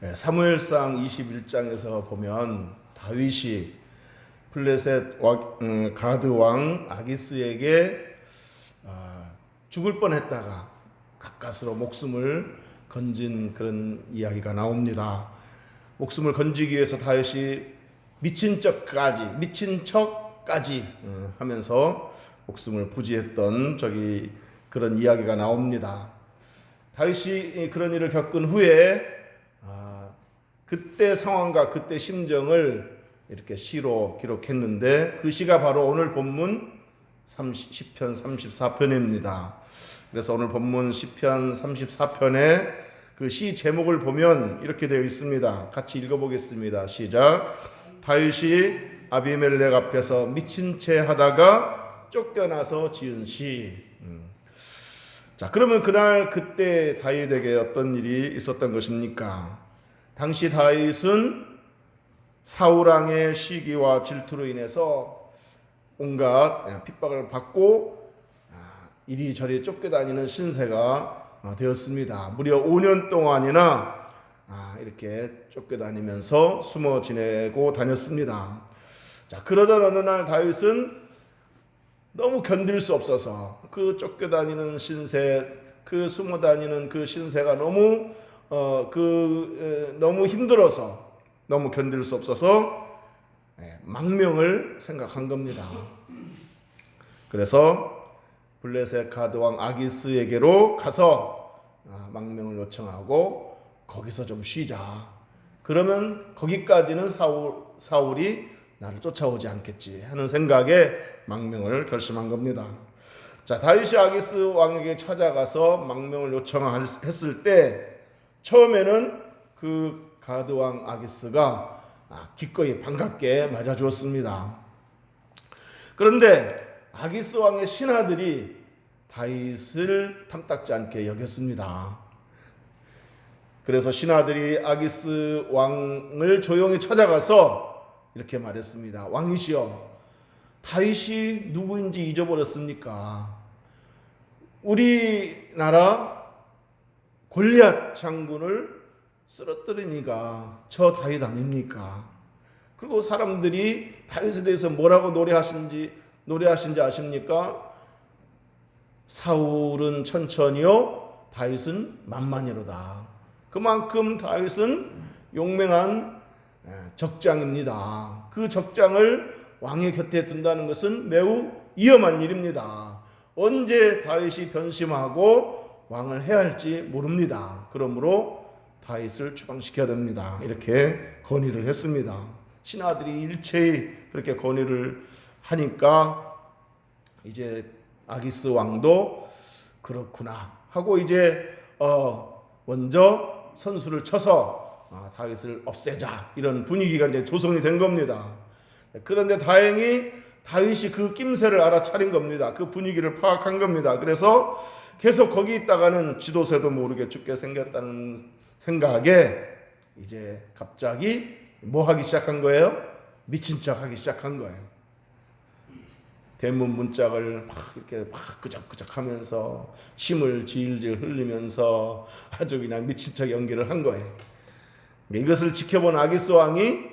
사무엘상 21장에서 보면 다윗이 블레셋 가드 왕 아기스에게 죽을 뻔했다가 가까스로 목숨을 건진 그런 이야기가 나옵니다. 목숨을 건지기 위해서 다윗이 미친 척까지 하면서 목숨을 부지했던 그런 이야기가 나옵니다. 다윗이 그런 일을 겪은 후에 그때 상황과 그때 심정을 이렇게 시로 기록했는데 그 시가 바로 오늘 본문 시편 34편입니다. 그래서 오늘 본문 시편 34편의 그 시 제목을 보면 이렇게 되어 있습니다. 같이 읽어보겠습니다. 시작. 다윗이 아비멜렉 앞에서 미친 채 하다가 쫓겨나서 지은 시. 자, 그러면 그때 다윗에게 어떤 일이 있었던 것입니까? 당시 다윗은 사울왕의 시기와 질투로 인해서 온갖 핍박을 받고 이리저리 쫓겨다니는 신세가 되었습니다. 무려 5년 동안이나 이렇게 쫓겨다니면서 숨어 지내고 다녔습니다. 자, 그러던 어느 날 다윗은 너무 견딜 수 없어서 그 쫓겨다니는 신세, 그 숨어다니는 그 신세가 너무 힘들어서 너무 견딜 수 없어서 망명을 생각한 겁니다. 그래서 블레셋 가드왕 아기스에게로 가서 망명을 요청하고 거기서 좀 쉬자. 그러면 거기까지는 사울이 나를 쫓아오지 않겠지 하는 생각에 망명을 결심한 겁니다. 자, 다윗이 아기스 왕에게 찾아가서 망명을 요청했을 때 처음에는 그 가드왕 아기스가 기꺼이 반갑게 맞아주었습니다. 그런데 아기스 왕의 신하들이 다윗을 탐탁지 않게 여겼습니다. 그래서 신하들이 아기스 왕을 조용히 찾아가서 이렇게 말했습니다. 왕이시여, 다윗이 누구인지 잊어버렸습니까? 우리나라 골리앗 장군을 쓰러뜨리니까 저 다윗 아닙니까? 그리고 사람들이 다윗에 대해서 뭐라고 노래하신지 아십니까? 사울은 천천히요, 다윗은 만만히로다. 그만큼 다윗은 용맹한 적장입니다. 그 적장을 왕의 곁에 둔다는 것은 매우 위험한 일입니다. 언제 다윗이 변심하고 왕을 해야 할지 모릅니다. 그러므로 다윗을 추방시켜야 됩니다. 이렇게 건의를 했습니다. 신하들이 일체히 그렇게 건의를 하니까 이제 아기스 왕도 그렇구나 하고 이제 먼저 선수를 쳐서 다윗을 없애자, 이런 분위기가 이제 조성이 된 겁니다. 그런데 다행히 다윗이 그 낌새를 알아차린 겁니다. 그 분위기를 파악한 겁니다. 그래서 계속 거기 있다가는 지도새도 모르게 죽게 생겼다는 생각에 이제 갑자기 뭐 하기 시작한 거예요? 미친 척 하기 시작한 거예요. 대문 문짝을 이렇게 끄적끄적 하면서 침을 질질 흘리면서 아주 그냥 미친 척 연기를 한 거예요. 이것을 지켜본 아기스 왕이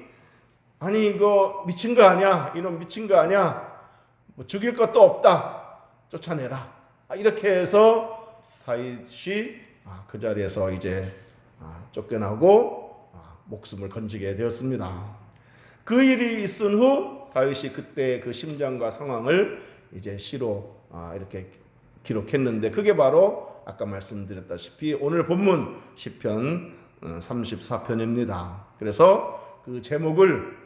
아니 이거 미친 거 아니야? 이놈 미친 거 아니야? 뭐 죽일 것도 없다. 쫓아내라. 이렇게 해서 다윗이 그 자리에서 이제 쫓겨나고 목숨을 건지게 되었습니다. 그 일이 있은 후 다윗이 그때 그 심정과 상황을 이제 시로 이렇게 기록했는데 그게 바로 아까 말씀드렸다시피 오늘 본문 시편 34편입니다. 그래서 그 제목을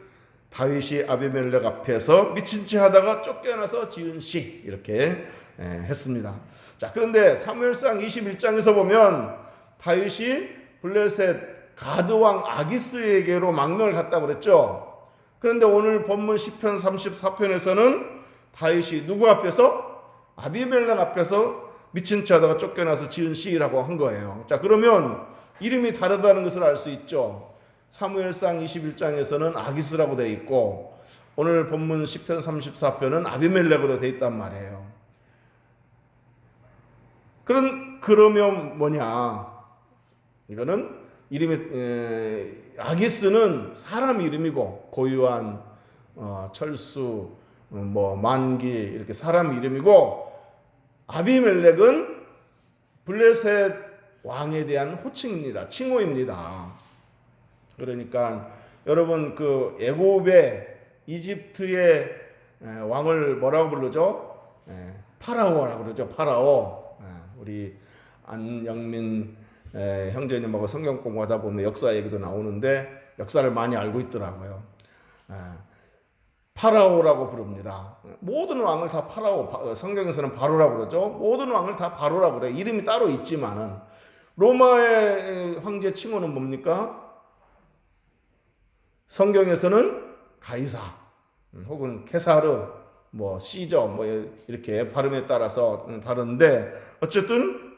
다윗이 아비멜렉 앞에서 미친 채 하다가 쫓겨나서 지은 시 이렇게 했습니다. 자, 그런데 사무엘상 21장에서 보면 다윗이 블레셋 가드왕 아기스에게로 망명을 갔다고 그랬죠. 그런데 오늘 본문 시편 34편에서는 다윗이 누구 앞에서? 아비멜렉 앞에서 미친 채 하다가 쫓겨나서 지은 시라고 한 거예요. 자, 그러면 이름이 다르다는 것을 알 수 있죠. 사무엘상 21장에서는 아기스라고 되어 있고 오늘 본문 시편 34편은 아비멜렉으로 되어 있단 말이에요. 그러면 뭐냐? 이거는 이름이 아기스는 사람 이름이고 고유한 철수 뭐 만기 이렇게 사람 이름이고 아비멜렉은 블레셋 왕에 대한 호칭입니다. 칭호입니다. 그러니까 여러분 그 애굽의 이집트의 왕을 뭐라고 부르죠? 파라오라고 그러죠. 파라오. 우리 안영민 형제님하고 성경 공부하다 보면 역사 얘기도 나오는데 역사를 많이 알고 있더라고요. 파라오라고 부릅니다. 모든 왕을 다 파라오, 성경에서는 바로라고 그러죠. 모든 왕을 다 바로라고 그래요. 이름이 따로 있지만은 로마의 황제 칭호는 뭡니까? 성경에서는 가이사 혹은 케사르 뭐 시저 뭐 이렇게 발음에 따라서 다른데 어쨌든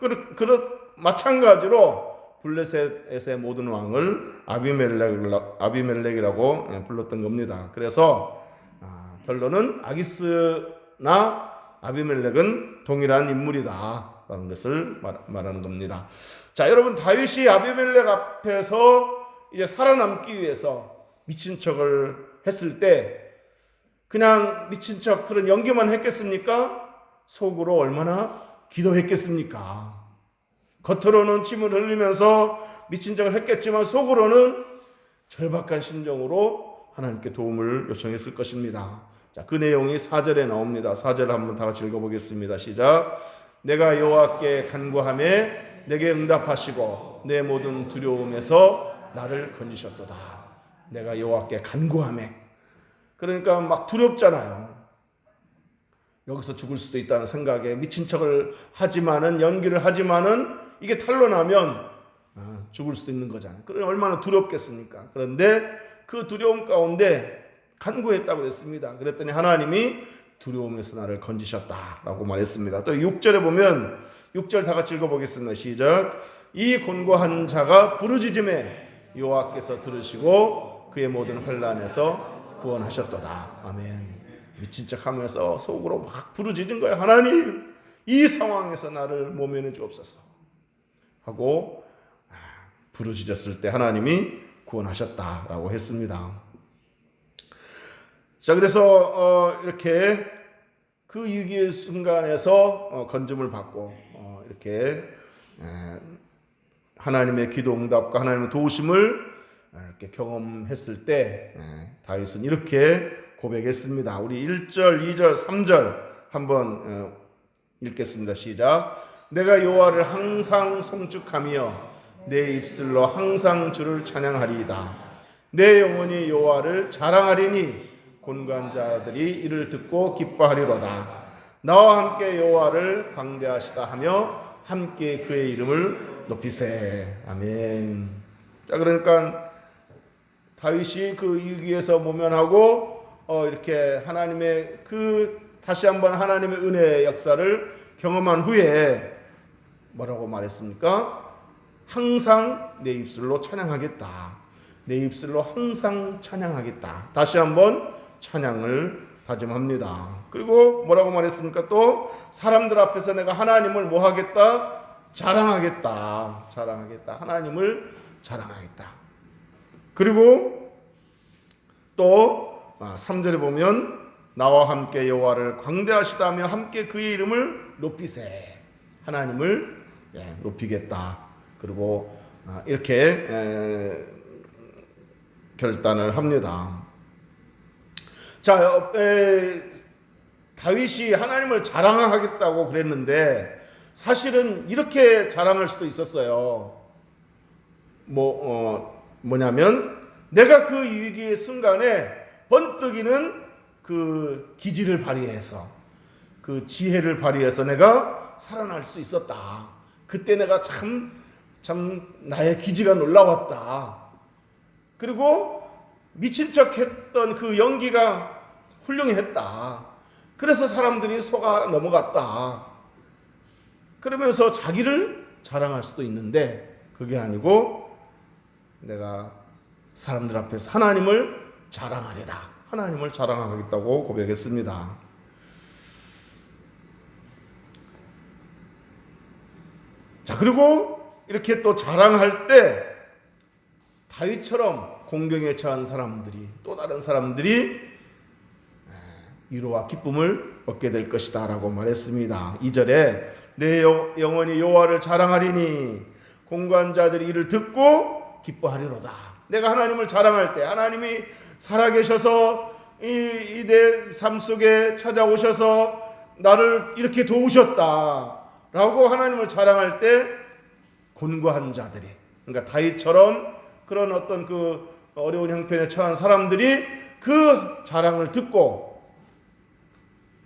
마찬가지로 블레셋의 모든 왕을 아비멜렉이라고 불렀던 겁니다. 그래서 결론은 아기스나 아비멜렉은 동일한 인물이다라는 것을 말하는 겁니다. 자, 여러분 다윗이 아비멜렉 앞에서 이제 살아남기 위해서 미친 척을 했을 때 그냥 미친 척 그런 연기만 했겠습니까? 속으로 얼마나 기도했겠습니까? 겉으로는 침을 흘리면서 미친 척을 했겠지만 속으로는 절박한 심정으로 하나님께 도움을 요청했을 것입니다. 자, 그 내용이 4절에 나옵니다. 4절 한번 다 같이 읽어보겠습니다. 시작. 내가 여호와께 간구하매 내게 응답하시고 내 모든 두려움에서 나를 건지셨도다. 내가 여호와께 간구하매. 그러니까 막 두렵잖아요. 여기서 죽을 수도 있다는 생각에 미친 척을 하지만은 연기를 하지만은 이게 탄로나면 죽을 수도 있는 거잖아요. 그러니 얼마나 두렵겠습니까? 그런데 그 두려움 가운데 간구했다고 그랬습니다. 그랬더니 하나님이 두려움에서 나를 건지셨다라고 말했습니다. 또 6절에 보면 6절 다 같이 읽어보겠습니다. 시작. 이 곤고한 자가 부르짖음에 여호와께서 들으시고 그의 모든 환난에서 구원하셨도다. 아멘. 미친 척하면서 속으로 막 부르짖은 거예요. 하나님, 이 상황에서 나를 모면해 주옵소서 하고 부르짖었을 때 하나님이 구원하셨다라고 했습니다. 자, 그래서 이렇게 그 위기의 순간에서 건짐을 받고 이렇게 하나님의 기도 응답과 하나님의 도우심을 이렇게 경험했을 때 다윗은 이렇게 고백했습니다. 우리 1절, 2절, 3절 한번 읽겠습니다. 시작. 내가 여호와를 항상 송축하며 내 입술로 항상 주를 찬양하리이다. 내 영혼이 여호와를 자랑하리니 곤고한 자들이 이를 듣고 기뻐하리로다. 나와 함께 여호와를 광대하시다 하며 함께 그의 이름을 높이세. 아멘. 자, 그러니까 다윗이 그 위기에서 모면하고 이렇게 하나님의 다시 한번 하나님의 은혜의 역사를 경험한 후에 뭐라고 말했습니까? 항상 내 입술로 찬양하겠다. 내 입술로 항상 찬양하겠다. 다시 한번 찬양을 다짐합니다. 그리고 뭐라고 말했습니까? 또 사람들 앞에서 내가 하나님을 뭐 하겠다? 자랑하겠다. 하나님을 자랑하겠다. 그리고 또 3절에 보면 나와 함께 여호와를 광대하시다며 함께 그의 이름을 높이세. 하나님을 높이겠다. 그리고 이렇게 결단을 합니다. 자, 다윗이 하나님을 자랑하겠다고 그랬는데 사실은 이렇게 자랑할 수도 있었어요. 뭐냐면 내가 그 위기의 순간에 번뜩이는 그 기지를 발휘해서 그 지혜를 발휘해서 내가 살아날 수 있었다. 그때 내가 참 나의 기지가 놀라웠다. 그리고 미친 척 했던 그 연기가 훌륭했다. 그래서 사람들이 속아 넘어갔다. 그러면서 자기를 자랑할 수도 있는데 그게 아니고 내가 사람들 앞에서 하나님을 자랑하리라. 하나님을 자랑하겠다고 고백했습니다. 자, 그리고 이렇게 또 자랑할 때 다윗처럼 공경에 처한 사람들이, 또 다른 사람들이 위로와 기쁨을 얻게 될 것이다 라고 말했습니다. 2절에 내 영혼이 여호와를 자랑하리니 공고한 자들이 이를 듣고 기뻐하리로다. 내가 하나님을 자랑할 때, 하나님이 살아계셔서 이 내 삶 속에 찾아오셔서 나를 이렇게 도우셨다 라고 하나님을 자랑할 때, 곤고한 자들이, 그러니까 다윗처럼 그런 어떤 그 어려운 형편에 처한 사람들이 그 자랑을 듣고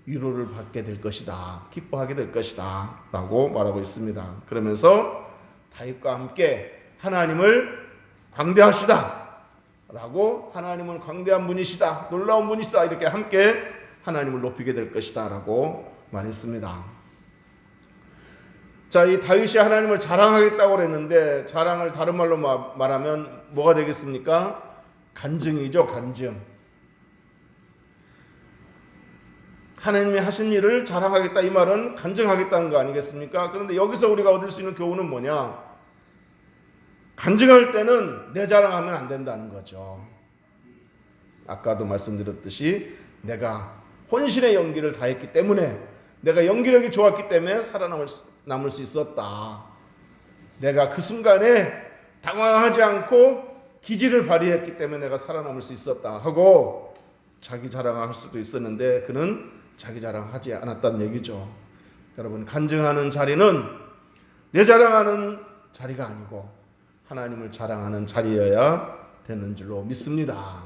위로를 받게 될 것이다, 기뻐하게 될 것이다 라고 말하고 있습니다. 그러면서 다윗과 함께 하나님을 광대하시다 라고, 하나님은 광대한 분이시다, 놀라운 분이시다, 이렇게 함께 하나님을 높이게 될 것이다 라고 말했습니다. 자, 이 다윗이 하나님을 자랑하겠다고 그랬는데, 자랑을 다른 말로 말하면 뭐가 되겠습니까? 간증이죠, 간증. 하나님이 하신 일을 자랑하겠다, 이 말은 간증하겠다는 거 아니겠습니까? 그런데 여기서 우리가 얻을 수 있는 교훈은 뭐냐? 간증할 때는 내 자랑하면 안 된다는 거죠. 아까도 말씀드렸듯이 내가 혼신의 연기를 다했기 때문에, 내가 연기력이 좋았기 때문에 살아남을 수 있었다. 내가 그 순간에 당황하지 않고 기지를 발휘했기 때문에 내가 살아남을 수 있었다 하고 자기 자랑을 할 수도 있었는데, 그는 자기 자랑하지 않았다는 얘기죠. 여러분, 간증하는 자리는 내 자랑하는 자리가 아니고 하나님을 자랑하는 자리여야 되는 줄로 믿습니다.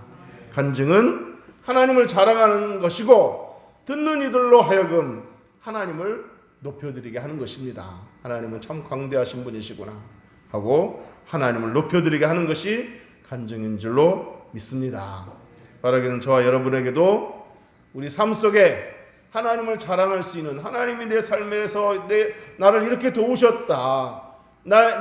간증은 하나님을 자랑하는 것이고, 듣는 이들로 하여금 하나님을 높여드리게 하는 것입니다. 하나님은 참 광대하신 분이시구나 하고 하나님을 높여드리게 하는 것이 간증인 줄로 믿습니다. 바라기는 저와 여러분에게도 우리 삶 속에 하나님을 자랑할 수 있는, 하나님이 내 삶에서 나를 이렇게 도우셨다,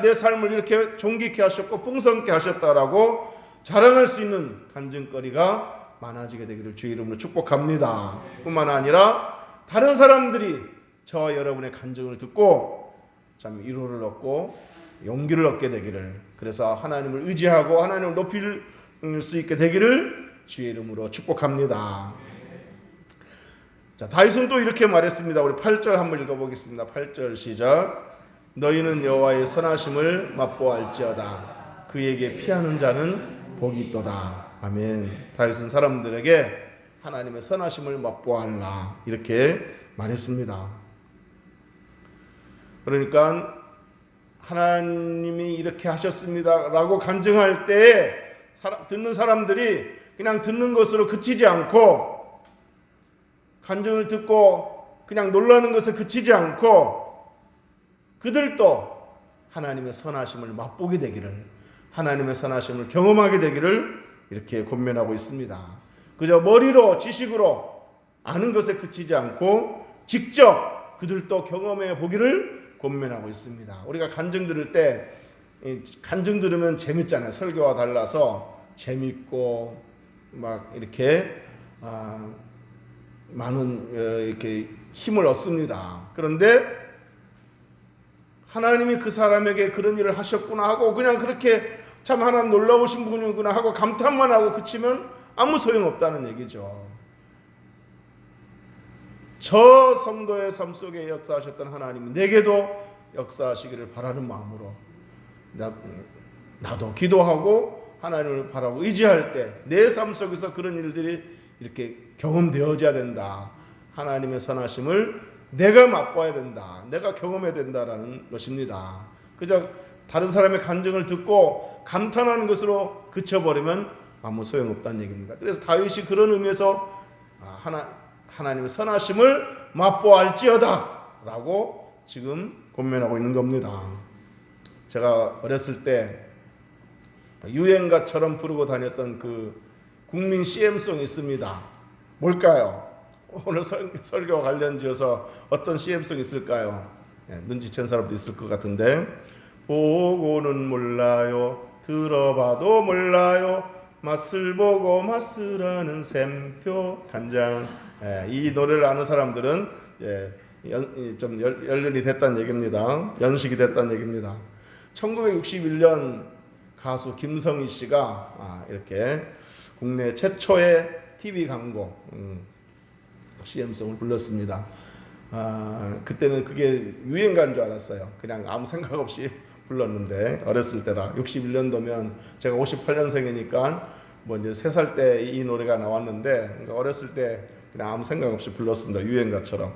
내 삶을 이렇게 존귀케 하셨고 풍성케 하셨다라고 자랑할 수 있는 간증거리가 많아지게 되기를 주의 이름으로 축복합니다. 뿐만 아니라 다른 사람들이 저와 여러분의 간증을 듣고 참 위로를 얻고 용기를 얻게 되기를, 그래서 하나님을 의지하고 하나님을 높일 수 있게 되기를 주의 이름으로 축복합니다. 자, 다윗은 또 이렇게 말했습니다. 우리 8절 한번 읽어보겠습니다. 8절 시작. 너희는 여호와의 선하심을 맛보알지어다. 그에게 피하는 자는 복이 있도다. 아멘. 다윗은 사람들에게 하나님의 선하심을 맛보알라 이렇게 말했습니다. 그러니까 하나님이 이렇게 하셨습니다 라고 간증할 때 듣는 사람들이 그냥 듣는 것으로 그치지 않고, 간증을 듣고 그냥 놀라는 것에 그치지 않고, 그들도 하나님의 선하심을 맛보게 되기를, 하나님의 선하심을 경험하게 되기를 이렇게 권면하고 있습니다. 그저 머리로 지식으로 아는 것에 그치지 않고 직접 그들도 경험해 보기를 권면하고 있습니다. 우리가 간증 들을 때, 간증 들으면 재밌잖아요. 설교와 달라서 재밌고 막 이렇게 많은 이렇게 힘을 얻습니다. 그런데 하나님이 그 사람에게 그런 일을 하셨구나 하고 그냥 그렇게 참 하나님 놀라우신 분이구나 하고 감탄만 하고 그치면 아무 소용없다는 얘기죠. 저 성도의 삶 속에 역사하셨던 하나님이 내게도 역사하시기를 바라는 마음으로 나도 기도하고 하나님을 바라고 의지할 때 내 삶 속에서 그런 일들이 이렇게 경험되어져야 된다. 하나님의 선하심을 내가 맛봐야 된다, 내가 경험해야 된다라는 것입니다. 그저 다른 사람의 간증을 듣고 감탄하는 것으로 그쳐버리면 아무 소용없다는 얘기입니다. 그래서 다윗이 그런 의미에서 하나님의 선하심을 맛보알지어다 라고 지금 권면하고 있는 겁니다. 제가 어렸을 때 유행가처럼 부르고 다녔던 그 국민 CM송이 있습니다. 뭘까요? 오늘 설교와 관련지어서 어떤 CM송이 있을까요? 눈치챈 사람도 있을 것 같은데, 보고는 몰라요, 들어봐도 몰라요, 맛을 보고 맛을 아는 샘표 간장. 이 노래를 아는 사람들은 좀 연륜이 됐다는 얘기입니다. 연식이 됐다는 얘기입니다. 1961년 가수 김성희 씨가 이렇게 국내 최초의 TV 광고 CM송을 불렀습니다. 그때는 그게 유행가인 줄 알았어요. 그냥 아무 생각 없이 불렀는데, 어렸을 때라 61년도면 제가 58년생이니까 뭐 이제 3살 때 이 노래가 나왔는데, 그러니까 어렸을 때 그냥 아무 생각 없이 불렀습니다. 유행가처럼.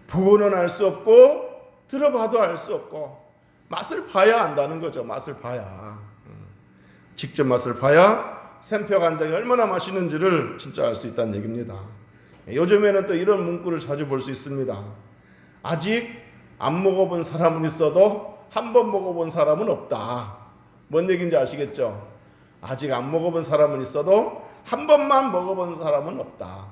보고는 알 수 없고 들어봐도 알 수 없고 맛을 봐야 안다는 거죠. 맛을 봐야. 직접 맛을 봐야 샘표 간장이 얼마나 맛있는지를 진짜 알 수 있다는 얘기입니다. 요즘에는 또 이런 문구를 자주 볼 수 있습니다. 아직 안 먹어본 사람은 있어도 한 번 먹어본 사람은 없다. 뭔 얘기인지 아시겠죠? 아직 안 먹어본 사람은 있어도 한 번만 먹어본 사람은 없다.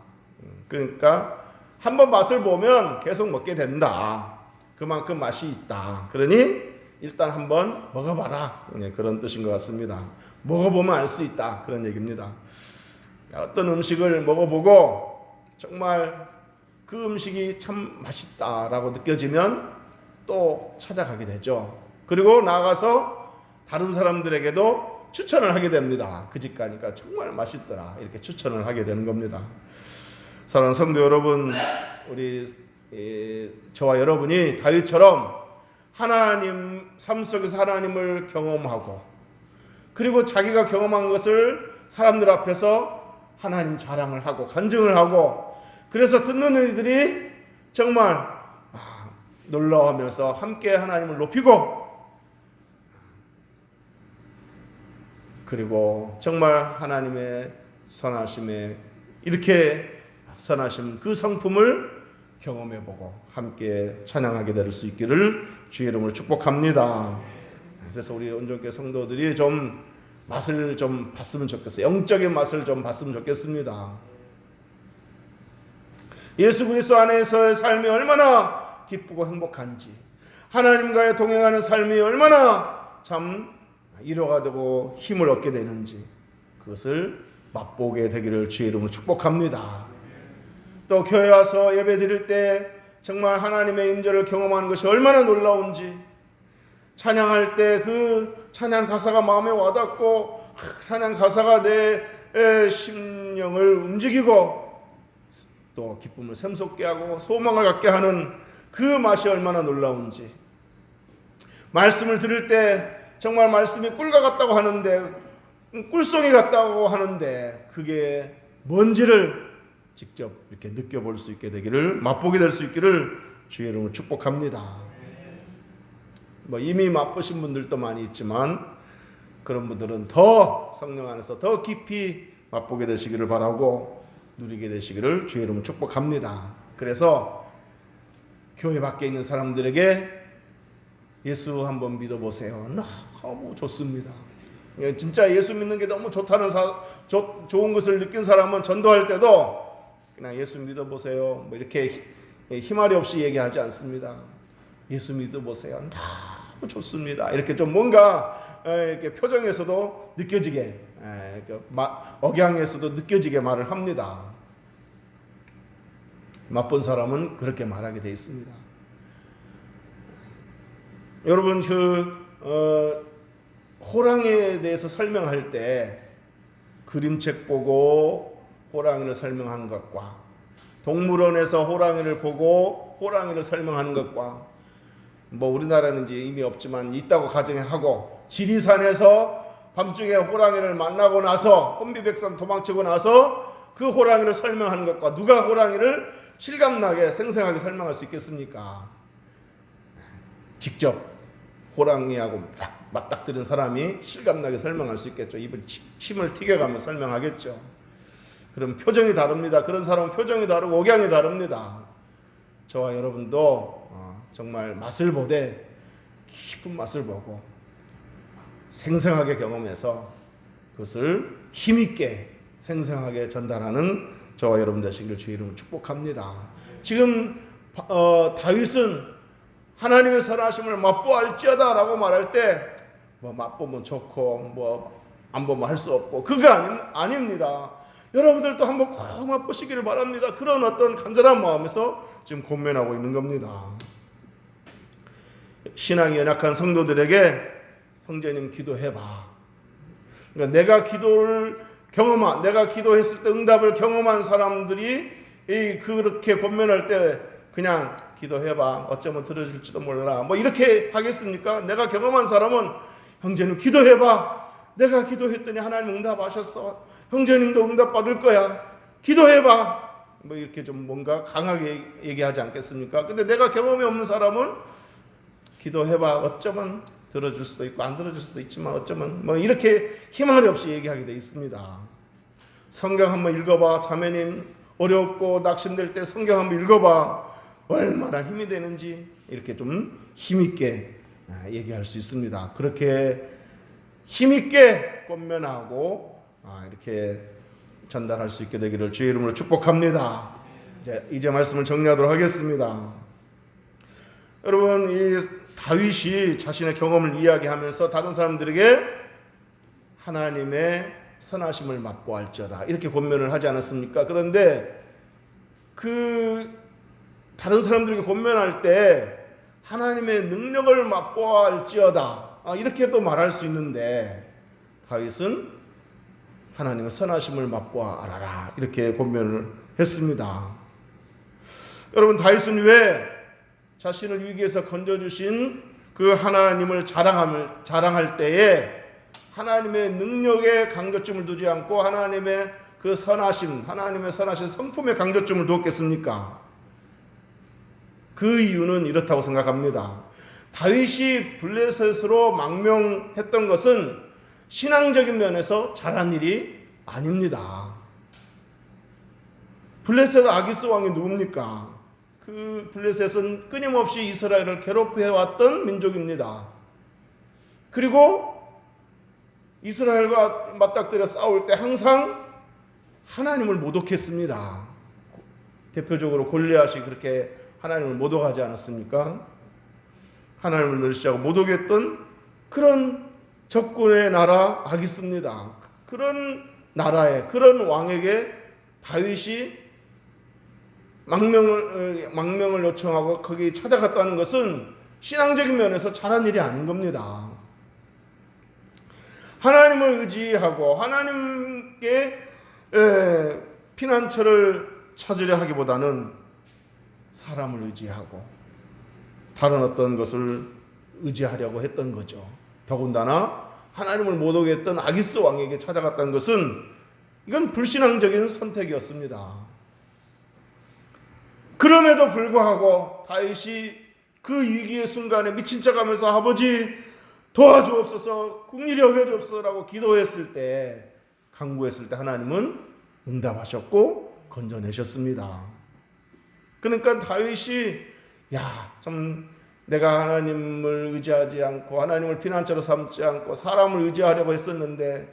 그러니까 한 번 맛을 보면 계속 먹게 된다. 그만큼 맛이 있다. 그러니 일단 한번 먹어봐라. 그런 뜻인 것 같습니다. 먹어보면 알 수 있다. 그런 얘기입니다. 어떤 음식을 먹어보고 정말 그 음식이 참 맛있다라고 느껴지면 또 찾아가게 되죠. 그리고 나아가서 다른 사람들에게도 추천을 하게 됩니다. 그 집 가니까 정말 맛있더라. 이렇게 추천을 하게 되는 겁니다. 사랑하는 성도 여러분, 우리 저와 여러분이 다윗처럼 하나님 삶 속에서 하나님을 경험하고, 그리고 자기가 경험한 것을 사람들 앞에서 하나님 자랑을 하고 간증을 하고, 그래서 듣는 이들이 정말 놀라워하면서 함께 하나님을 높이고, 그리고 정말 하나님의 선하심에 이렇게 선하심 그 성품을 경험해보고 함께 찬양하게 될 수 있기를 주의 이름으로 축복합니다. 그래서 우리 온전교회 성도들이 좀 맛을 좀 봤으면 좋겠어요. 영적인 맛을 좀 봤으면 좋겠습니다. 예수 그리스도 안에서의 삶이 얼마나 기쁘고 행복한지, 하나님과의 동행하는 삶이 얼마나 참 위로가 되고 힘을 얻게 되는지, 그것을 맛보게 되기를 주의 이름으로 축복합니다. 또 교회 와서 예배 드릴 때 정말 하나님의 임재를 경험하는 것이 얼마나 놀라운지, 찬양할 때 그 찬양 가사가 마음에 와닿고 찬양 가사가 내 심령을 움직이고 또 기쁨을 샘솟게 하고 소망을 갖게 하는 그 맛이 얼마나 놀라운지, 말씀을 들을 때 정말 말씀이 꿀과 같다고 하는데, 꿀송이 같다고 하는데 그게 뭔지를 직접 이렇게 느껴볼 수 있게 되기를, 맛보게 될 수 있기를 주의 이름으로 축복합니다. 뭐 이미 맛보신 분들도 많이 있지만 그런 분들은 더 성령 안에서 더 깊이 맛보게 되시기를 바라고 누리게 되시기를 주의 이름으로 축복합니다. 그래서 교회 밖에 있는 사람들에게 예수 한번 믿어보세요. 너무 좋습니다. 진짜 예수 믿는 게 너무 좋다는 좋은 것을 느낀 사람은 전도할 때도 그냥 예수 믿어보세요 뭐 이렇게 희말이 없이 얘기하지 않습니다. 예수 믿어보세요. 너무 좋습니다. 이렇게 좀 뭔가 이렇게 표정에서도 느껴지게, 억양에서도 느껴지게 말을 합니다. 맛본 사람은 그렇게 말하게 되어 있습니다. 여러분 호랑이에 대해서 설명할 때 그림책 보고 호랑이를 설명하는 것과 동물원에서 호랑이를 보고 호랑이를 설명하는 것과, 뭐 우리나라는 이제 의미 없지만 있다고 가정하고, 지리산에서 밤중에 호랑이를 만나고 나서 혼비백산 도망치고 나서 그 호랑이를 설명하는 것과, 누가 호랑이를 실감나게 생생하게 설명할 수 있겠습니까? 직접 호랑이하고 맞닥뜨린 사람이 실감나게 설명할 수 있겠죠. 입을 침을 튀겨가며 설명하겠죠. 그럼 표정이 다릅니다. 그런 사람은 표정이 다르고 억양이 다릅니다. 저와 여러분도 정말 맛을 보되 깊은 맛을 보고 생생하게 경험해서 그것을 힘있게 생생하게 전달하는 저와 여러분 되시기를 주의 이름으로 축복합니다. 지금 다윗은 하나님의 선하심을 맛보알지어다 라고 말할 때 뭐 맛보면 좋고 뭐 안 보면 할 수 없고 그거 아닙니다. 여러분들도 한번 꼭 맛보시기를 바랍니다. 그런 어떤 간절한 마음에서 지금 권면하고 있는 겁니다. 신앙이 연약한 성도들에게 형제님 기도해봐. 그러니까 내가 기도했을 때 응답을 경험한 사람들이 그렇게 권면할 때 그냥 기도해봐. 어쩌면 들어줄지도 몰라. 뭐 이렇게 하겠습니까? 내가 경험한 사람은 형제님 기도해봐. 내가 기도했더니 하나님 응답하셨어. 형제님도 응답받을 거야. 기도해봐. 뭐 이렇게 좀 뭔가 강하게 얘기하지 않겠습니까? 근데 내가 경험이 없는 사람은 기도해봐. 어쩌면 들어줄 수도 있고 안 들어줄 수도 있지만 어쩌면 뭐 이렇게 희망이 없이 얘기하게 돼 있습니다. 성경 한번 읽어봐. 자매님 어렵고 낙심될 때 성경 한번 읽어봐. 얼마나 힘이 되는지 이렇게 좀 힘있게 얘기할 수 있습니다. 그렇게 힘있게 권면하고 이렇게 전달할 수 있게 되기를 주의 이름으로 축복합니다. 이제 말씀을 정리하도록 하겠습니다. 여러분, 이 다윗이 자신의 경험을 이야기하면서 다른 사람들에게 하나님의 선하심을 맛보할지어다 이렇게 권면을 하지 않았습니까? 그런데 다른 사람들에게 권면할 때 하나님의 능력을 맛보할지어다 이렇게도 말할 수 있는데 다윗은 하나님의 선하심을 맛보아 알아라 이렇게 권면을 했습니다. 여러분, 다윗은 왜 자신을 위기에서 건져주신 그 하나님을 자랑할 때에 하나님의 능력에 강조점을 두지 않고 하나님의 그 선하심, 하나님의 선하신 성품에 강조점을 두었겠습니까? 그 이유는 이렇다고 생각합니다. 다윗이 블레셋으로 망명했던 것은 신앙적인 면에서 잘한 일이 아닙니다. 블레셋 아기스 왕이 누굽니까? 그 블레셋은 끊임없이 이스라엘을 괴롭혀왔던 민족입니다. 그리고 이스라엘과 맞닥뜨려 싸울 때 항상 하나님을 모독했습니다. 대표적으로 골리앗이 그렇게 하나님을 모독하지 않았습니까? 하나님을 멸시하고 모독했던 그런 적군의 나라 아기스입니다. 그런 나라에 그런 왕에게 다윗이 망명을 요청하고 거기 찾아갔다는 것은 신앙적인 면에서 잘한 일이 아닌 겁니다. 하나님을 의지하고 하나님께 피난처를 찾으려 하기보다는 사람을 의지하고 다른 어떤 것을 의지하려고 했던 거죠. 더군다나 하나님을 모독했던 아기스 왕에게 찾아갔다는 것은 이건 불신앙적인 선택이었습니다. 그럼에도 불구하고 다윗이 그 위기의 순간에 미친 척하면서 아버지 도와주옵소서, 긍휼히 여겨주옵소서라고 기도했을 때, 간구했을 때 하나님은 응답하셨고 건져내셨습니다. 그러니까 다윗이 참 내가 하나님을 의지하지 않고 하나님을 피난처로 삼지 않고 사람을 의지하려고 했었는데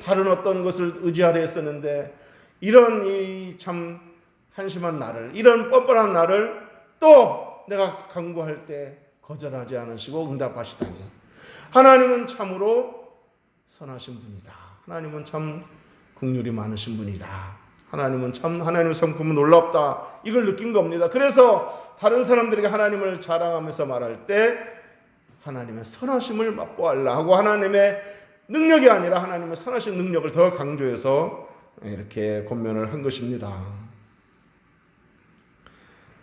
다른 어떤 것을 의지하려 했었는데 이런 이 참 한심한 나를, 이런 뻔뻔한 나를 또 내가 간구할 때 거절하지 않으시고 응답하시다니 하나님은 참으로 선하신 분이다. 하나님은 참 긍휼이 많으신 분이다. 하나님은 참 하나님의 성품은 놀랍다. 이걸 느낀 겁니다. 그래서 다른 사람들에게 하나님을 자랑하면서 말할 때 하나님의 선하심을 맛보아라 하고 하나님의 능력이 아니라 하나님의 선하신 능력을 더 강조해서 이렇게 권면을 한 것입니다.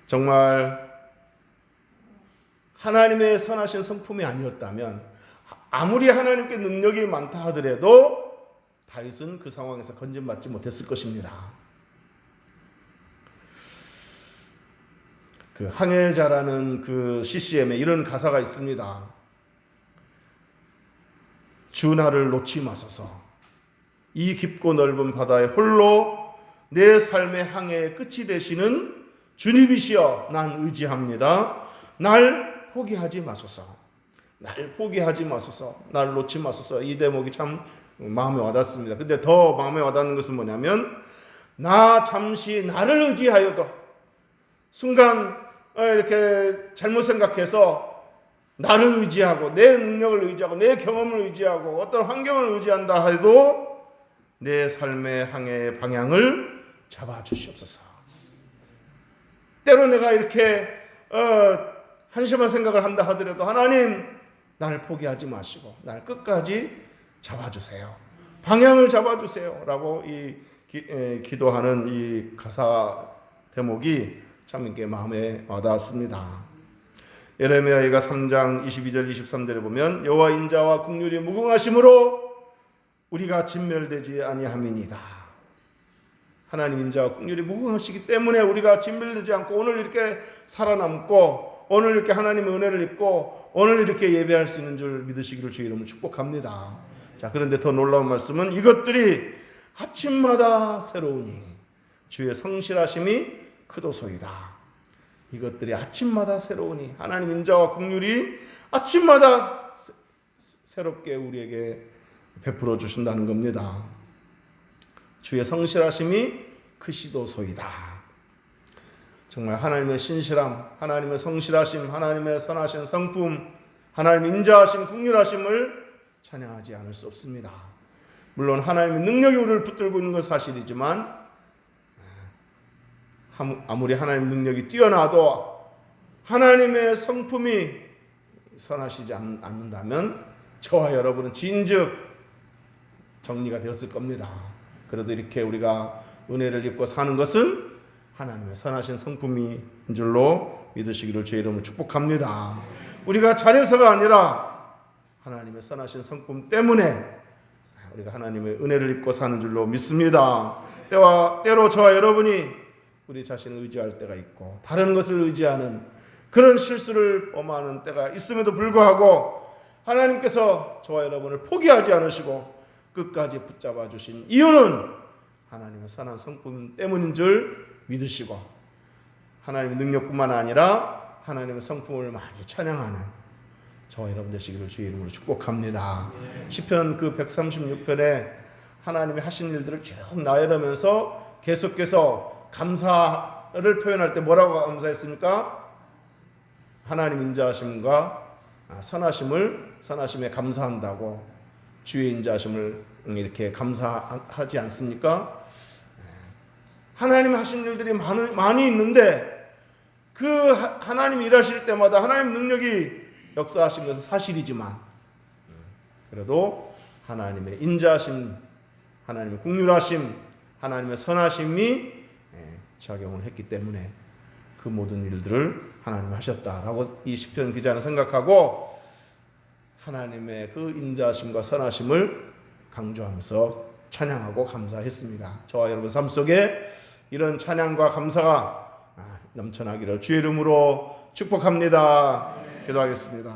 정말 하나님의 선하신 성품이 아니었다면 아무리 하나님께 능력이 많다 하더라도 다윗은 그 상황에서 건진받지 못했을 것입니다. 그 항해자라는 그 CCM에 이런 가사가 있습니다. 주 나를 놓지 마소서. 이 깊고 넓은 바다에 홀로 내 삶의 항해의 끝이 되시는 주님이시여 난 의지합니다. 날 포기하지 마소서. 날 포기하지 마소서. 날 놓지 마소서. 이 대목이 참 마음에 와닿습니다. 근데 더 마음에 와닿는 것은 뭐냐면 나 잠시 나를 의지하여도 순간 이렇게 잘못 생각해서 나를 의지하고 내 능력을 의지하고 내 경험을 의지하고 어떤 환경을 의지한다 해도 내 삶의 항해의 방향을 잡아주시옵소서. 때로 내가 이렇게 한심한 생각을 한다 하더라도 하나님 날 포기하지 마시고 날 끝까지 잡아주세요. 방향을 잡아주세요. 라고 기도하는 이 가사 대목이 참 이게 마음에 와닿았습니다. 예레미야가 3장 22절 23절에 보면 여호와 인자와 긍휼이 무궁하심으로 우리가 진멸되지 아니함이니이다. 하나님 인자와 긍휼이 무궁하시기 때문에 우리가 진멸되지 않고 오늘 이렇게 살아남고 오늘 이렇게 하나님의 은혜를 입고 오늘 이렇게 예배할 수 있는 줄 믿으시기를 주의 이름으로 축복합니다. 자, 그런데 더 놀라운 말씀은 이것들이 아침마다 새로우니 주의 성실하심이 크도소이다. 이것들이 아침마다 새로우니 하나님 인자와 긍휼이 아침마다 새롭게 우리에게 베풀어 주신다는 겁니다. 주의 성실하심이 크시도소이다. 정말 하나님의 신실함, 하나님의 성실하심, 하나님의 선하신 성품, 하나님의 인자하심, 긍휼하심을 찬양하지 않을 수 없습니다. 물론 하나님의 능력이 우리를 붙들고 있는 건 사실이지만 아무리 하나님의 능력이 뛰어나도 하나님의 성품이 선하시지 않는다면 저와 여러분은 진즉 정리가 되었을 겁니다. 그래도 이렇게 우리가 은혜를 입고 사는 것은 하나님의 선하신 성품인 줄로 믿으시기를 주의 이름으로 축복합니다. 우리가 잘해서가 아니라 하나님의 선하신 성품 때문에 우리가 하나님의 은혜를 입고 사는 줄로 믿습니다. 때로 저와 여러분이 우리 자신을 의지할 때가 있고 다른 것을 의지하는 그런 실수를 범하는 때가 있음에도 불구하고 하나님께서 저와 여러분을 포기하지 않으시고 끝까지 붙잡아 주신 이유는 하나님의 선한 성품 때문인 줄 믿으시고 하나님의 능력뿐만 아니라 하나님의 성품을 많이 찬양하는 저와 여러분 되시기를 주의 이름으로 축복합니다. 시편 그 136편에 하나님이 하신 일들을 쭉 나열하면서 계속해서 감사를 표현할 때 뭐라고 감사했습니까? 하나님 인자하심과 선하심에 감사한다고 주의 인자하심을 이렇게 감사하지 않습니까? 하나님이 하신 일들이 많이 있는데 그 하나님이 일하실 때마다 하나님 능력이 역사하신 것은 사실이지만 그래도 하나님의 인자하심, 하나님의 긍휼하심, 하나님의 선하심이 작용을 했기 때문에 그 모든 일들을 하나님이 하셨다라고 이 시편 기자는 생각하고 하나님의 그 인자하심과 선하심을 강조하면서 찬양하고 감사했습니다. 저와 여러분 삶 속에 이런 찬양과 감사가 넘쳐나기를 주의 이름으로 축복합니다. 기도하겠습니다.